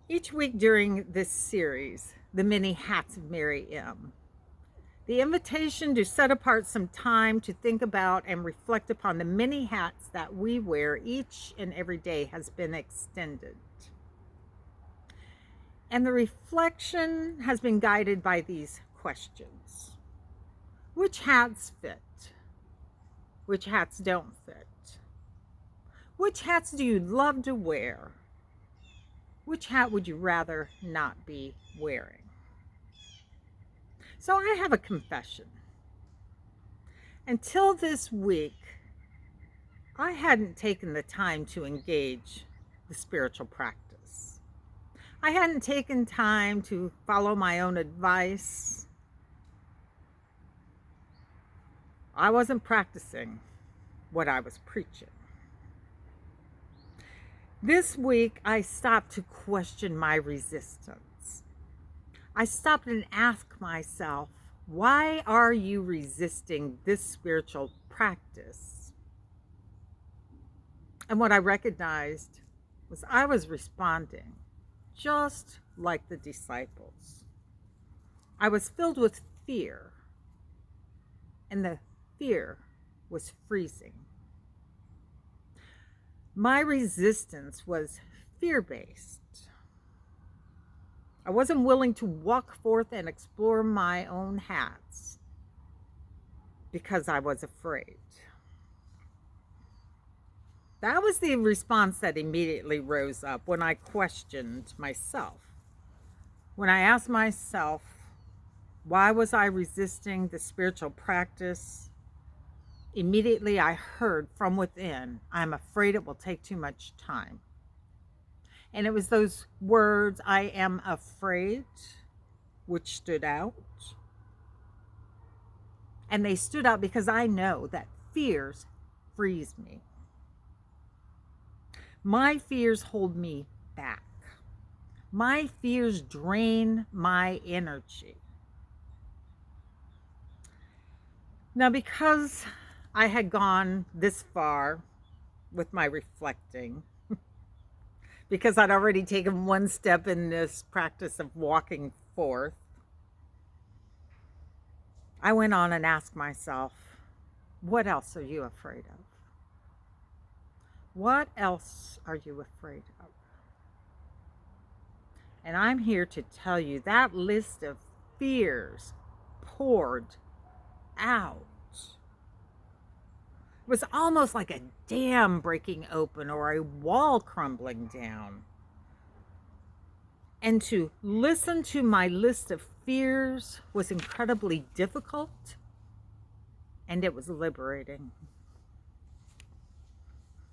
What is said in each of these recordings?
Each week during this series, The Many Hats of Mary M., the invitation to set apart some time to think about and reflect upon the many hats that we wear each and every day has been extended. And the reflection has been guided by these questions. Which hats fit? Which hats don't fit? Which hats do you love to wear? Which hat would you rather not be wearing? So I have a confession. Until this week, I hadn't taken the time to engage the spiritual practice. I hadn't taken time to follow my own advice. I wasn't practicing what I was preaching. This week, I stopped to question my resistance. I stopped and asked myself, why are you resisting this spiritual practice? And what I recognized was I was responding just like the disciples. I was filled with fear, and the fear was freezing. My resistance was fear-based. I wasn't willing to walk forth and explore my own hats because I was afraid. That was the response that immediately rose up when I questioned myself. When I asked myself, why was I resisting the spiritual practice? Immediately I heard from within, I'm afraid it will take too much time. And it was those words, I am afraid, which stood out. And they stood out because I know that fears freeze me. My fears hold me back. My fears drain my energy. Now, because I had gone this far with my reflecting, because I'd already taken one step in this practice of walking forth, I went on and asked myself, what else are you afraid of? What else are you afraid of? And I'm here to tell you that list of fears poured out. It was almost like a dam breaking open or a wall crumbling down. And to listen to my list of fears was incredibly difficult, and it was liberating.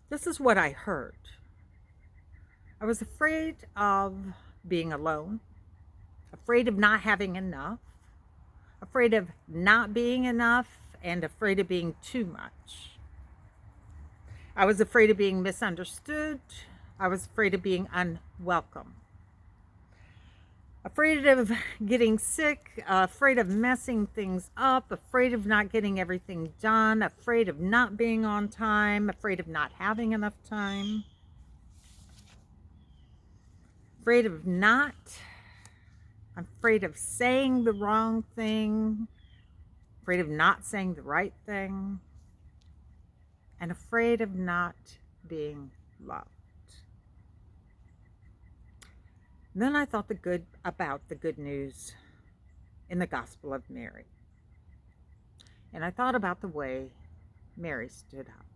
This is what I heard. I was afraid of being alone, afraid of not having enough, afraid of not being enough, and afraid of being too much. I was afraid of being misunderstood. I was afraid of being unwelcome. Afraid of getting sick, afraid of messing things up, afraid of not getting everything done, afraid of not being on time, afraid of not having enough time, afraid of afraid of saying the wrong thing, afraid of not saying the right thing, and afraid of not being loved. Then I thought about the good news in the Gospel of Mary. And I thought about the way Mary stood up.